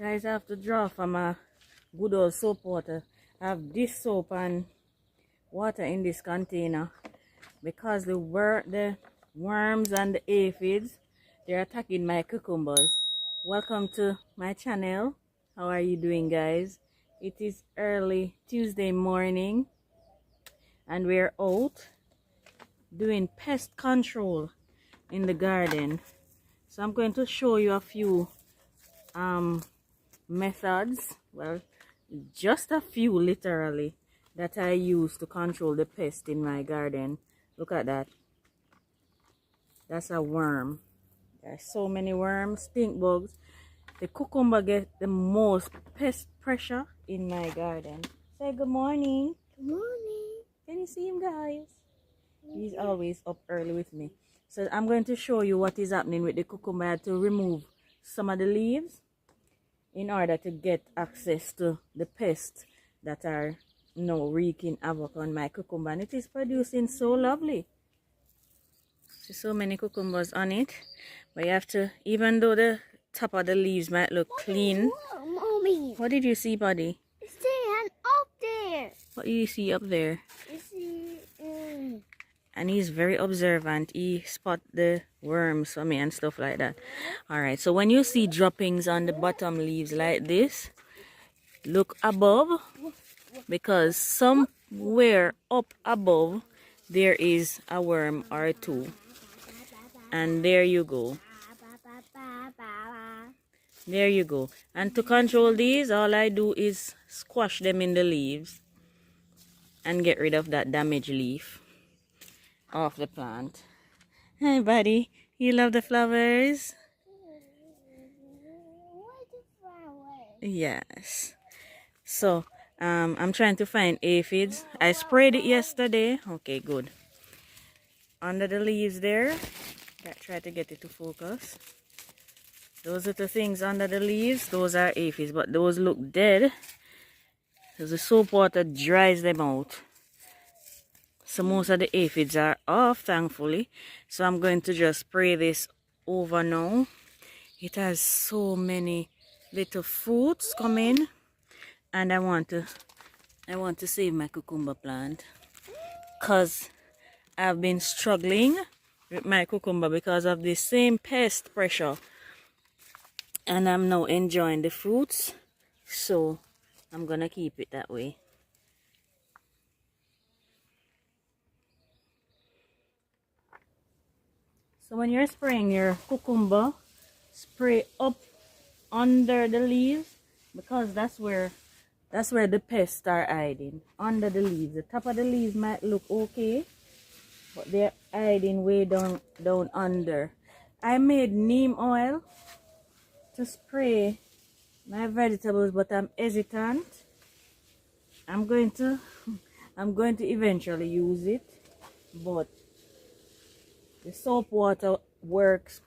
Guys, I have to draw from a good old soap water. I have this soap and water in this container because the worms and the aphids, they're attacking my cucumbers. Welcome to my channel. How are you doing, guys? It is early Tuesday morning and we're out doing pest control in the garden. So I'm going to show you a few methods, well, just a few literally, that I use to control the pest in my garden. Look at that. That's a worm. There's so many worms, stink bugs. The cucumber get the most pest pressure in my garden. Say good morning. Good morning. Can you see him, guys? He's always up early with me. So I'm going to show you what is happening with the cucumber. I had to remove some of the leaves in order to get access to the pests that are now wreaking havoc on my cucumber, and it is producing so lovely. See, so many cucumbers on it, but you have to, even though the top of the leaves might look clean. Mommy, What did you see, buddy? it's there and up there. What do you see up there? You see, And he's very observant. He spot the worms for me and stuff like that. Alright, so when you see droppings on the bottom leaves like this, look above, because somewhere up above there is a worm or two. And there you go. There you go. And to control these, all I do is squash them in the leaves and get rid of that damaged leaf off the plant. Hi, buddy. You love the flowers? Yes. So, I'm trying to find aphids. I sprayed it yesterday. Okay, good. Under the leaves there. Try to get it to focus. Those are the things under the leaves. Those are aphids, but those look dead because the soap water dries them out. So most of the aphids are off, thankfully. So I'm going to just spray this over now. It has so many little fruits coming, and I want to save my cucumber plant because I've been struggling with my cucumber because of the same pest pressure, and I'm now enjoying the fruits, so I'm gonna keep it that way. So when you're spraying your cucumber, spray up under the leaves, because that's where the pests are hiding, under the leaves. The top of the leaves might look okay, but they're hiding way down under. I made neem oil to spray my vegetables, but I'm hesitant. I'm going to eventually use it, but the soap water works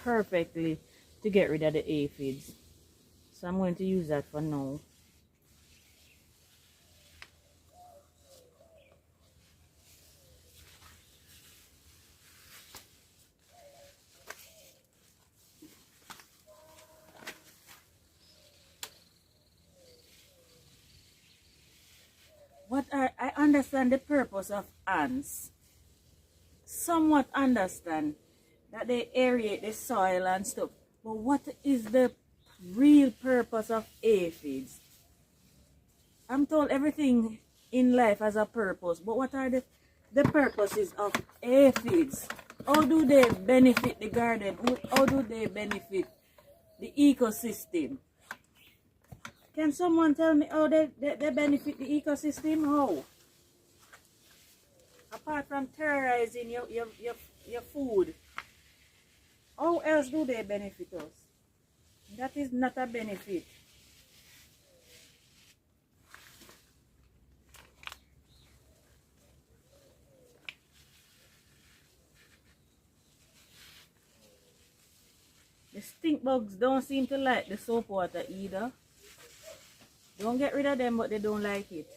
perfectly to get rid of the aphids. So I'm going to use that for now. I understand the purpose of ants. Somewhat understand that they aerate the soil and stuff, but what is the real purpose of aphids? I'm told everything in life has a purpose, but what are the purposes of aphids? How do they benefit the garden? How do they benefit the ecosystem? Can someone tell me how they benefit the ecosystem? How? Apart from terrorizing your food, how else do they benefit us? That is not a benefit. The stink bugs don't seem to like the soap water either. Don't get rid of them, but they don't like it.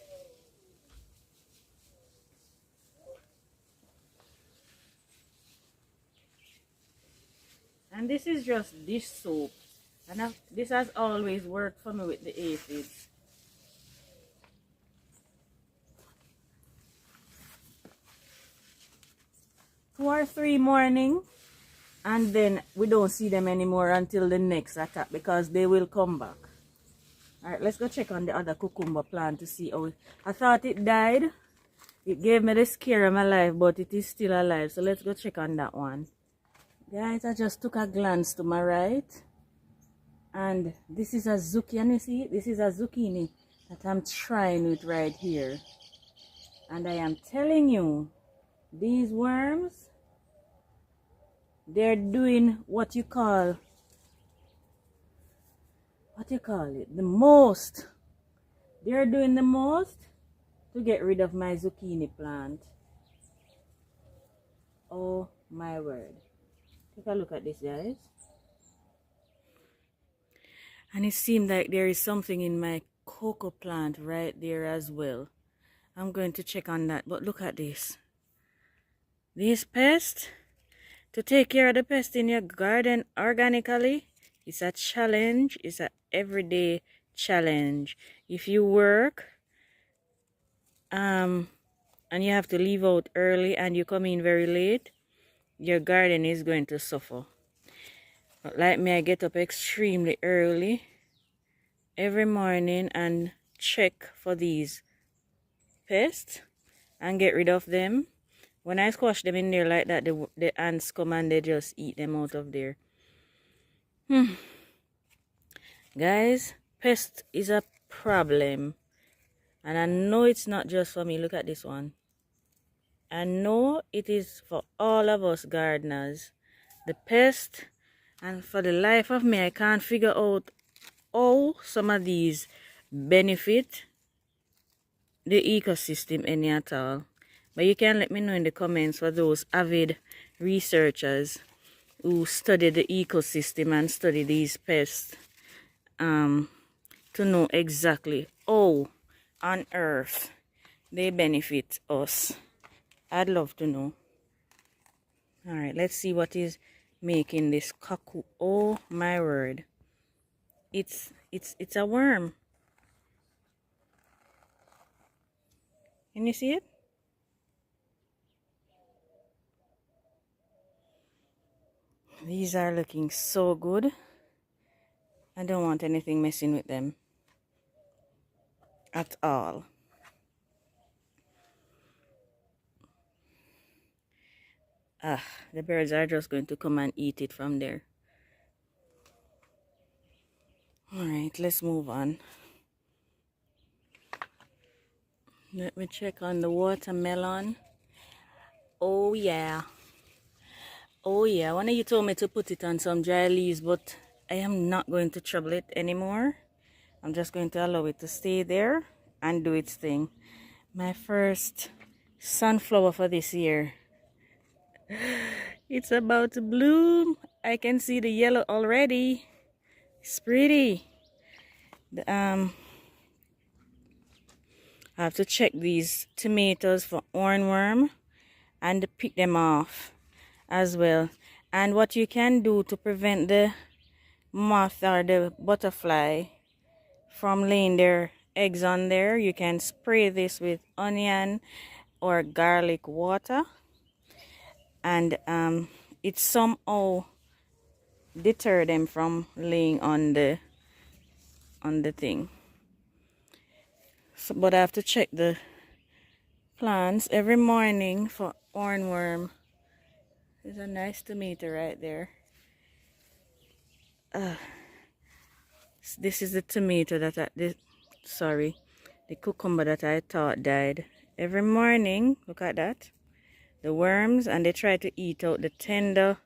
And this is just dish soap. And this has always worked for me with the aphids. 2 or 3 morning, and then we don't see them anymore until the next attack because they will come back. Alright, let's go check on the other cucumber plant to see how I thought it died. It gave me the scare of my life, but it is still alive. So let's go check on that one. Guys, I just took a glance to my right. And this is a zucchini, see? This is a zucchini that I'm trying with right here. And I am telling you, these worms, they're doing what you call it? The most. They're doing the most to get rid of my zucchini plant. Oh my word. Take a look at this, guys. And it seemed like there is something in my cocoa plant right there as well. I'm going to check on that. But look at this. These pests, to take care of the pests in your garden organically, it's a challenge. It's an everyday challenge. If you work and you have to leave out early and you come in very late, your garden is going to suffer. But like me, I get up extremely early every morning and check for these pests and get rid of them. When I squash them in there like that, the ants come and they just eat them out of there. Guys, pest is a problem. And I know it's not just for me. Look at this one. I know it is for all of us gardeners. The pest, and for the life of me, I can't figure out how some of these benefit the ecosystem any at all. But you can let me know in the comments for those avid researchers who study the ecosystem and study these pests, to know exactly how on earth they benefit us. I'd love to know. Alright, let's see what is making this cuckoo. Oh my word. It's a worm. Can you see it? These are looking so good. I don't want anything messing with them at all. The birds are just going to come and eat it from there. Alright, let's move on. Let me check on the watermelon. Oh yeah. Oh yeah, one of you told me to put it on some dry leaves, but I am not going to trouble it anymore. I'm just going to allow it to stay there and do its thing. My first sunflower for this year. It's about to bloom. I can see the yellow already. It's pretty. I have to check these tomatoes for hornworm and pick them off as well. And what you can do to prevent the moth or the butterfly from laying their eggs on there, you can spray this with onion or garlic water, and it somehow deter them from laying on the thing. So, but I have to check the plants every morning for hornworm. There's a nice tomato right there. This is the tomato that the cucumber that I thought died. Every morning, look at that, the worms, and they try to eat out the tender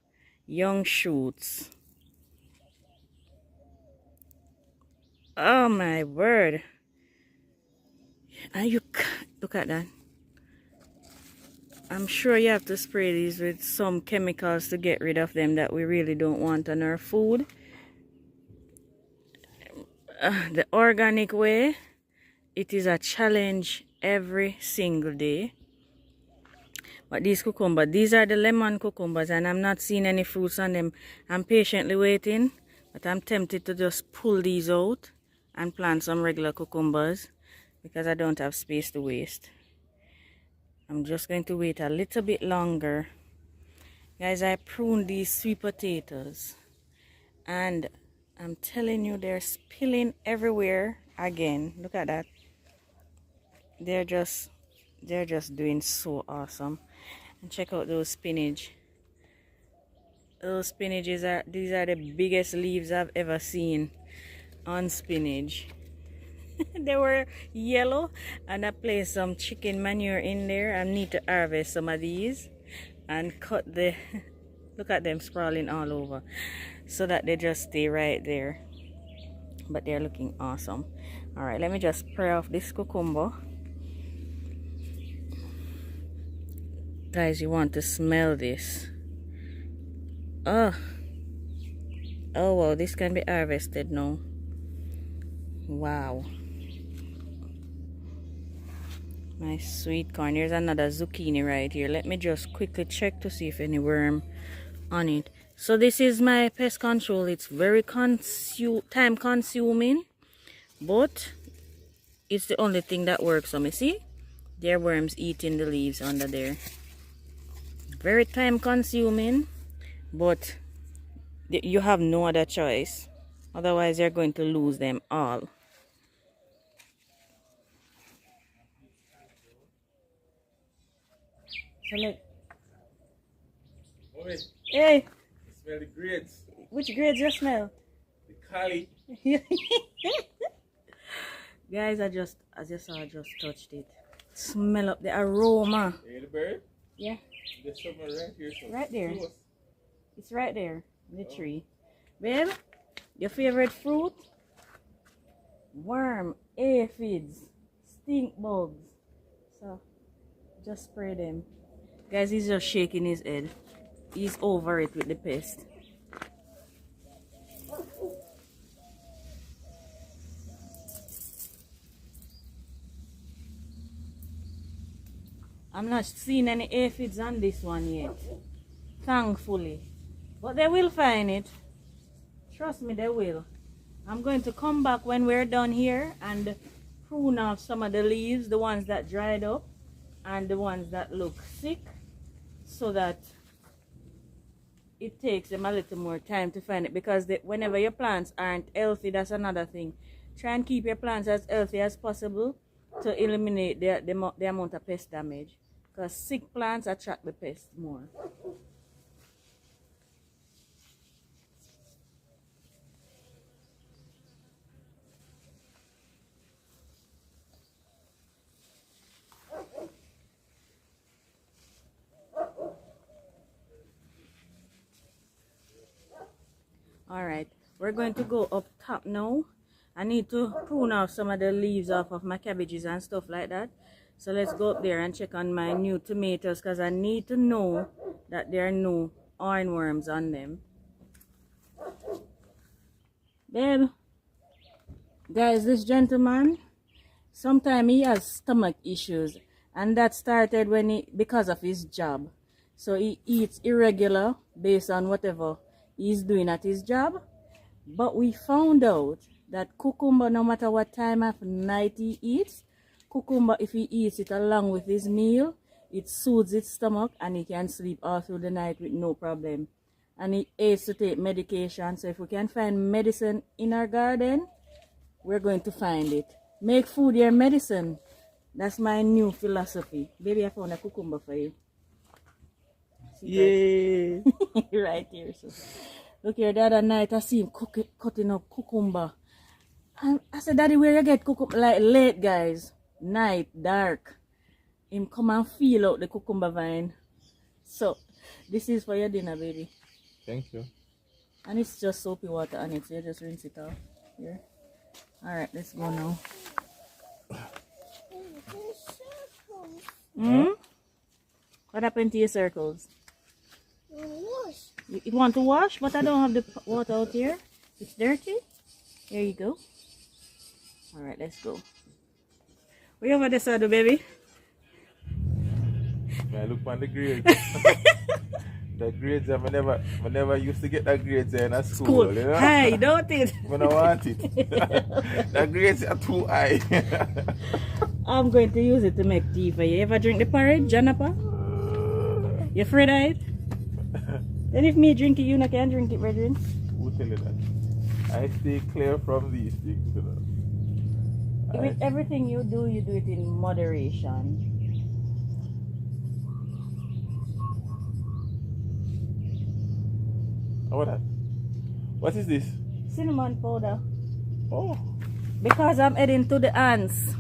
young shoots. Oh my word. And you look at that. I'm sure you have to spray these with some chemicals to get rid of them that we really don't want on our food. The organic way, it is a challenge every single day. But these cucumbers, these are the lemon cucumbers, and I'm not seeing any fruits on them. I'm patiently waiting, But I'm tempted to just pull these out and plant some regular cucumbers because I don't have space to waste. I'm just going to wait a little bit longer. Guys, I pruned these sweet potatoes and I'm telling you, they're spilling everywhere again. Look at that. They're just doing so awesome. And check out those spinach. Those spinaches these are the biggest leaves I've ever seen on spinach. They were yellow, and I placed some chicken manure in there. I need to harvest some of these and cut the look at them sprawling all over so that they just stay right there. But they're looking awesome. All right, let me just spray off this cucumber. Guys, you want to smell this. Oh wow, this can be harvested now. Wow, nice sweet corn. Here's another zucchini right here. Let me just quickly check to see if any worm on it. So this is my pest control. It's very time consuming, but it's the only thing that works. So me see there are worms eating the leaves under there. Very time consuming, but you have no other choice, otherwise you're going to lose them all. So look. Oi, Hey, smell the grades. which grades you smell? The Cali. Guys, as you saw, I just touched it. Smell up the aroma. You hear the bird? Yeah, There's something right here. So right there. close. It's right there, the tree. Babe, your favorite fruit? Worm, aphids, stink bugs. So, just spray them. Guys, he's just shaking his head. He's over it with the pest. I'm not seeing any aphids on this one yet, thankfully. But they will find it. Trust me, they will. I'm going to come back when we're done here and prune off some of the leaves, the ones that dried up and the ones that look sick, so that it takes them a little more time to find it, because whenever your plants aren't healthy, that's another thing. Try and keep your plants as healthy as possible to eliminate the amount of pest damage, because sick plants attract the pests more. Alright, we're going to go up top now. I need to prune off some of the leaves off of my cabbages and stuff like that. So let's go up there and check on my new tomatoes, because I need to know that there are no ironworms on them. Babe, guys, this gentleman, sometimes he has stomach issues, and that started because of his job. So he eats irregular based on whatever he's doing at his job. But we found out that cucumber, no matter what time of night he eats, cucumber, if he eats it along with his meal, it soothes his stomach and he can sleep all through the night with no problem. And he hates to take medication, so if we can find medicine in our garden, we're going to find it. Make food your medicine. That's my new philosophy. Baby, I found a cucumber for you. Yeah. Right here. So look here, the other night I see him cutting up cucumber. And I said, Daddy, where you get cucumber? Like late, guys. Night, dark. Him come and feel out the cucumber vine. So this is for your dinner, baby. Thank you. And it's just soapy water on it, so you just rinse it off. Here. Alright, let's go now. What happened to your circles? Wash. You want to wash, but I don't have the water out here. It's dirty. Here you go. Alright, let's go. We over the saddle, baby. I look on the grade. The grades, I never used to get the grades in a school. School. You know? Hi, don't it? When I want it. The grades are too high. I'm going to use it to make tea for you. Ever drink the porridge, Janapa? You afraid of it? Then if me drink it, you not can drink it, brethren. Who tell you that? I stay clear from these things. You know? With everything you do it in moderation. What is this? Cinnamon powder. Oh, Because I'm heading to the ants.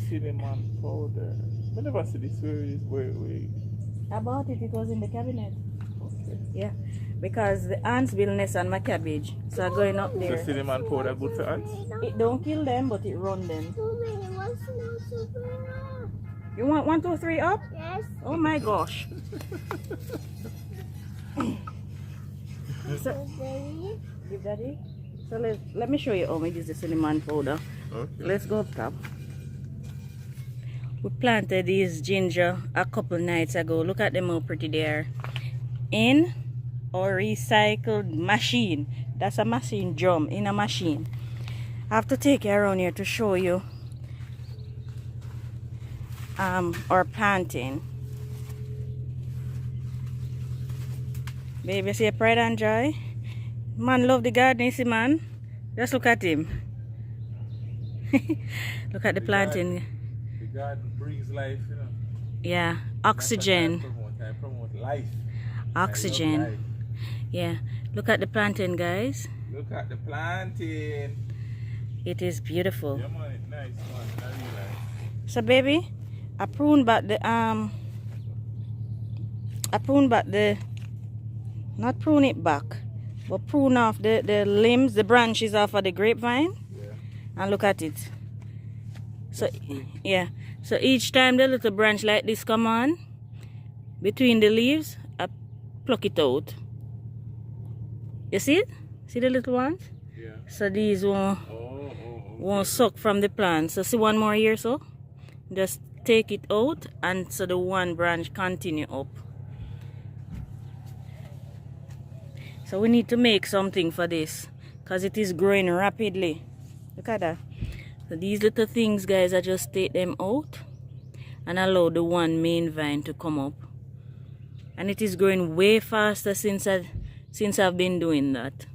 cinnamon powder. I never see this. Where? I bought it, it was in the cabinet. Okay. Yeah. Because the ants will nest on my cabbage. So I'm going up So there. cinnamon powder good for ants? It don't kill them, but it run them. Mommy, what's no super? You want 1, 2, 3 up? Yes. Oh my gosh. So, Daddy. give daddy. So let me show you how we use the cinnamon powder. Okay. Let's go up top. We planted these ginger a couple nights ago. Look at them how pretty they are. In our recycled machine. That's a machine drum in a machine. I have to take you around here to show you our planting. Baby, see pride and joy. Man love the garden, you see man. Just look at him. Look at the planting. The garden brings life, you know. Yeah, oxygen. I promote life. Oxygen. I love life. Yeah, look at the planting, guys. Look at the planting. It is beautiful. Yeah, man, it's nice, man. I really like. So, baby, I prune back the not prune it back, but prune off the limbs, the branches off of the grapevine. Yeah. And look at it. So That's cool. yeah, so each time the little branch like this come on between the leaves, I pluck it out. You see it? See the little ones? Yeah. So these won't suck from the plant. So see one more here, so just take it out, and so the one branch continue up. So we need to make something for this because it is growing rapidly. Look at that. So these little things, guys, I just take them out and allow the one main vine to come up. And it is growing way faster since I've been doing that.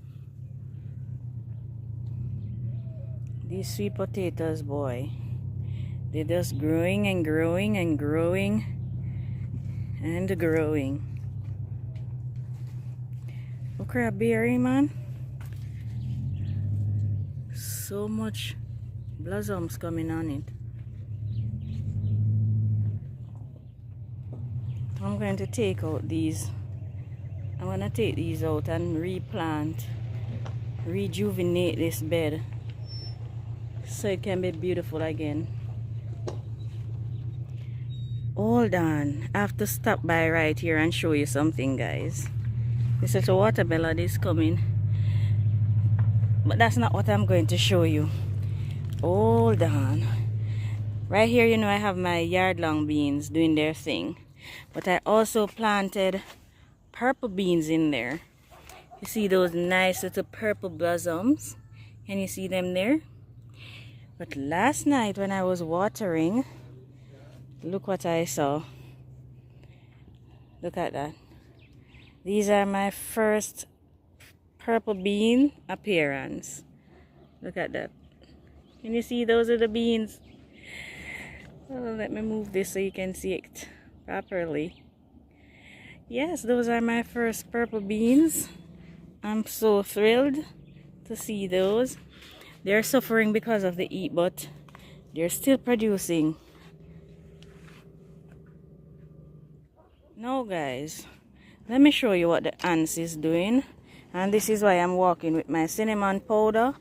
These sweet potatoes, boy, they're just growing and growing and growing and growing. Oh, crabberry, man. So much blossoms coming on it. I'm going to take out these. I'm going to take these out and replant, rejuvenate this bed so it can be beautiful again. Hold on, I have to stop by right here and show you something, guys. This little watermelon is coming, but that's not what I'm going to show you. Hold on. Right here, you know, I have my yard-long beans doing their thing, but I also planted purple beans in there. You see those nice little purple blossoms? Can you see them there? But last night when I was watering, look what I saw. Look at that. These are my first purple bean appearance. Look at that. Can you see those are the beans? Oh, let me move this so you can see it properly. Yes, those are my first purple beans. I'm so thrilled to see those. They're suffering because of the heat, but they're still producing. Now, guys, let me show you what the ants is doing. And this is why I'm walking with my cinnamon powder.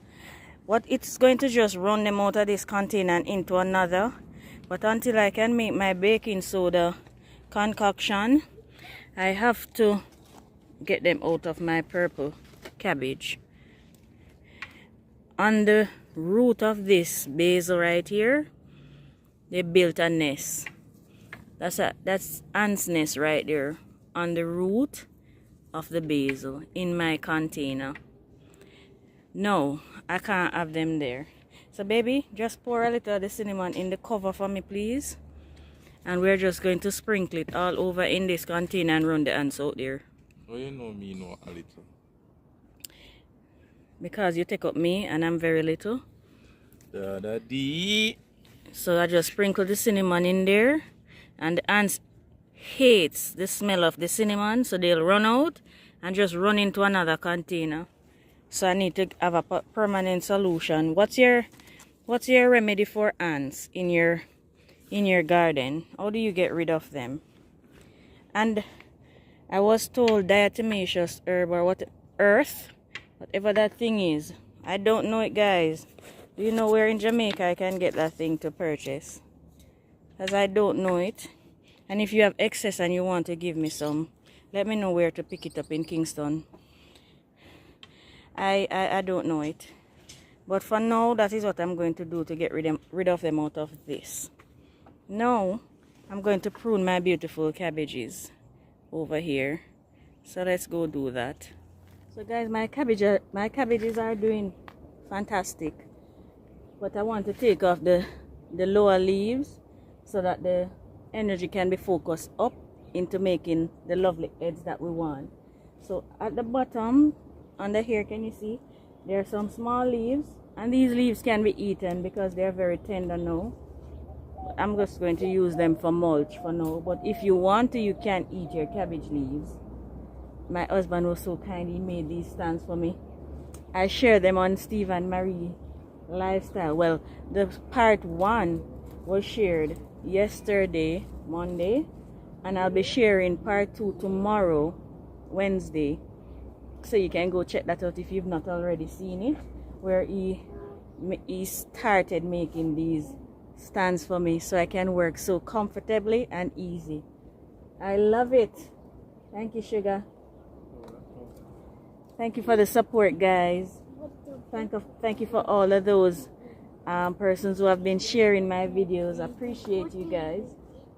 What it's going to just run them out of this container and into another. But until I can make my baking soda concoction, I have to get them out of my purple cabbage. On the root of this basil right here, they built a nest. That's ant's nest right there on the root of the basil in my container. No, I can't have them there. So baby, just pour a little of the cinnamon in the cover for me, please. And we're just going to sprinkle it all over in this container and run the ants out there. Oh, you know me, no, a little. Because you take up me and I'm very little. Da-da-dee. So I just sprinkle the cinnamon in there. And the ants hates the smell of the cinnamon, so they'll run out and just run into another container. So I need to have a permanent solution. What's your remedy for ants in your garden? How do you get rid of them? And I was told diatomaceous herb or whatever that thing is. I don't know it, guys. Do you know where in Jamaica I can get that thing to purchase? Because I don't know it. And if you have excess and you want to give me some, let me know where to pick it up in Kingston. I don't know it. But for now, that is what I'm going to do to get rid of them out of this. Now, I'm going to prune my beautiful cabbages over here. So let's go do that. So guys, my cabbages are doing fantastic. But I want to take off the lower leaves so that the energy can be focused up into making the lovely heads that we want. So at the bottom, under here, can you see? There are some small leaves. And these leaves can be eaten because they are very tender now. I'm just going to use them for mulch for now. But if you want to, you can eat your cabbage leaves. My husband was so kind, he made these stands for me. I share them on Steve and Marie Lifestyle. Well, the part 1 was shared yesterday, Monday. And I'll be sharing part 2 tomorrow, Wednesday. So you can go check that out if you've not already seen it. Where he started making these stands for me so I can work so comfortably and easy. I love it. Thank you, sugar. Thank you for the support, guys. Thank you for all of those persons who have been sharing my videos. I appreciate you guys.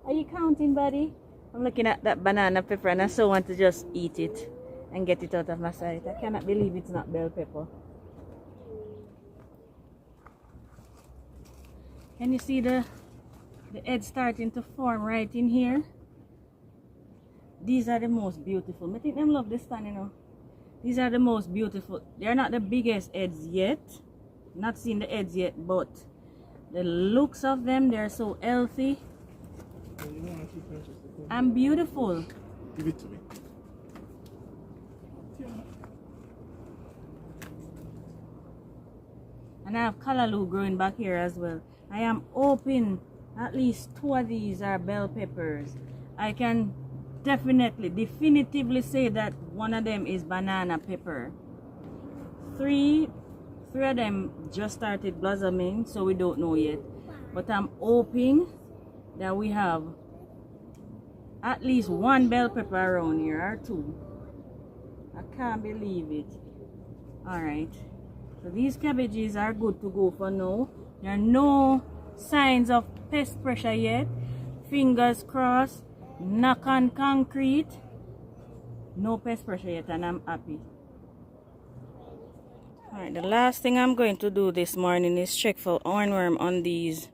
Are you counting, buddy? I'm looking at that banana pepper and I so want to just eat it and get it out of my sight. I cannot believe it's not bell pepper. Can you see the head starting to form right in here? These are the most beautiful. I think them love this stand, you know. These are the most beautiful. They're not the biggest heads yet. Not seen the heads yet, but the looks of them, they're so healthy and beautiful. Give it to me. And I have callaloo growing back here as well. I am hoping at least 2 of these are bell peppers. I can definitively say that one of them is banana pepper. Three of them just started blossoming, so we don't know yet. But I'm hoping that we have at least 1 bell pepper around here, or 2. I can't believe it. Alright. So these cabbages are good to go for now. There are no signs of pest pressure yet. Fingers crossed. Knock on concrete. No pest pressure yet, and I'm happy. Alright, the last thing I'm going to do this morning is check for hornworm on these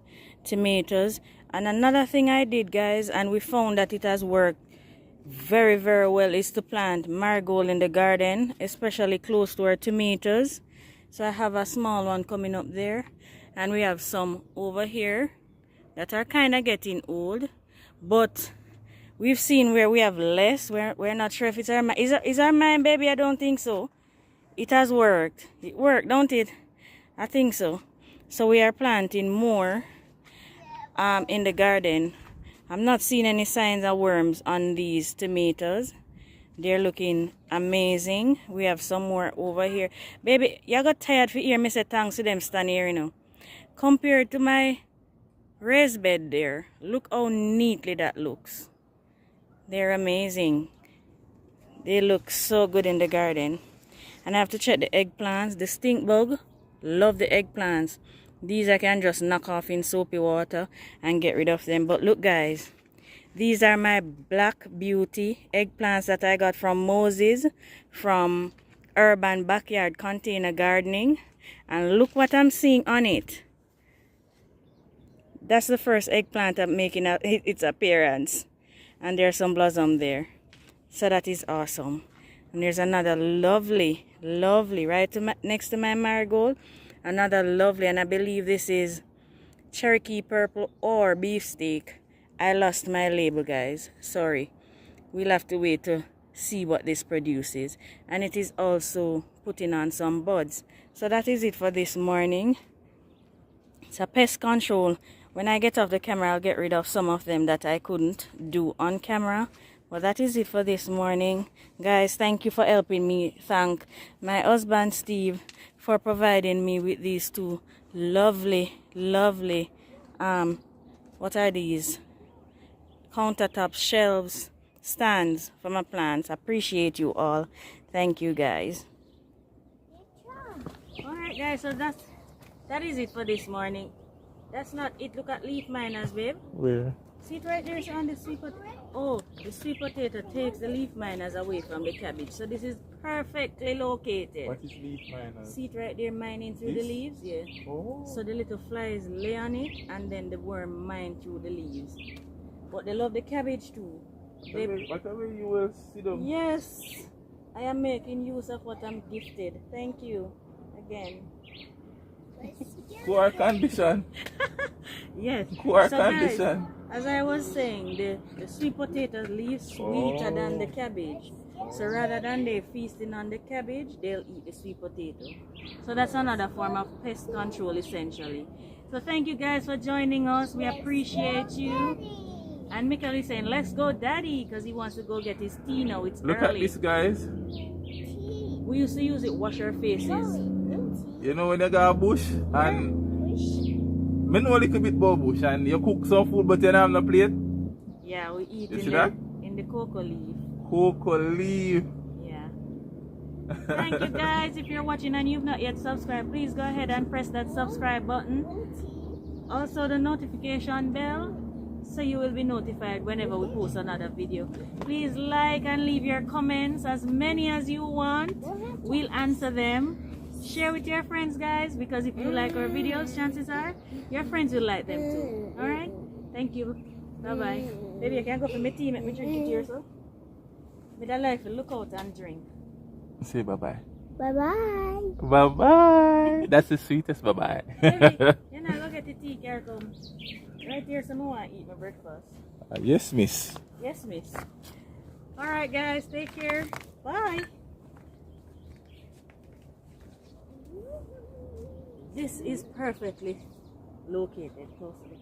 tomatoes. And another thing I did, guys, and we found that it has worked very, very well, is to plant marigold in the garden, especially close to our tomatoes. So I have a small one coming up there. And we have some over here that are kind of getting old. But we've seen where we have less. We're not sure if it's our mind. Is our mind, baby? I don't think so. It has worked. It worked, don't it? I think so. So we are planting more in the garden. I'm not seeing any signs of worms on these tomatoes. They're looking amazing. We have some more over here. Baby, you got tired for hear me say thanks to them stand here, you know. Compared to my raised bed there, look how neatly that looks. They're amazing. They look so good in the garden. And I have to check the eggplants. The stink bug, love the eggplants. These I can just knock off in soapy water and get rid of them. But look, guys, These are my Black Beauty eggplants that I got from Moses from Urban Backyard Container Gardening. And look what I'm seeing on it. That's the first eggplant I'm making its appearance. And there's some blossom there. So that is awesome. And there's another lovely, lovely, right next to my marigold. Another lovely, and I believe this is Cherokee Purple or beefsteak. I lost my label, guys. Sorry. We'll have to wait to see what this produces. And it is also putting on some buds. So that is it for this morning. It's a pest control. When I get off the camera, I'll get rid of some of them that I couldn't do on camera. Well, that is it for this morning. Guys, thank you for helping me. Thank my husband, Steve, for providing me with these two lovely, lovely, what are these? Countertop shelves, stands for my plants. Appreciate you all. Thank you, guys. Alright, guys, so that is it for this morning. That's not it. Look at leaf miners, babe. Where? See it right there, it's on the sweet potato. Oh, the sweet potato takes the leaf miners away from the cabbage. So this is perfectly located. What is leaf miners? See it right there mining through the leaves? Yeah. Oh. So the little flies lay on it and then the worm mine through the leaves. But they love the cabbage too. Whatever you will see them. Yes. I am making use of what I'm gifted. Thank you again. Poor condition. Yes. Poor So condition. guys, as I was saying, the sweet potato leaves sweeter than the cabbage. So rather than they feasting on the cabbage, they'll eat the sweet potato. So that's another form of pest control essentially. So thank you guys for joining us. We appreciate you. And Michael is saying, let's go daddy, because he wants to go get his tea now. It's Look early. at this, guys. We used to use it, wash our faces. You know when you got a bush and me know a little bit about bush and you cook some food but you don't have no plate. Yeah, we eat You see in that? in the cocoa leaf. Cocoa leaf. Yeah. Thank you guys. If you're watching and you've not yet subscribed, please go ahead and press that subscribe button. Also the notification bell, so you will be notified whenever we post another video. Please like and leave your comments, as many as you want. We'll answer them. Share with your friends, guys, because if you like our videos, chances are your friends will like them too. Alright? Thank you. Bye bye. Baby, I can go for my tea, make me drink it here, so. But I like to look out and drink. Say bye bye. Bye bye. Bye bye. That's the sweetest bye bye. Baby, you know, go get the tea, care come. Right here, so I want to eat my breakfast. Yes, miss. Yes, miss. Alright, guys, take care. Bye. This is perfectly located close to the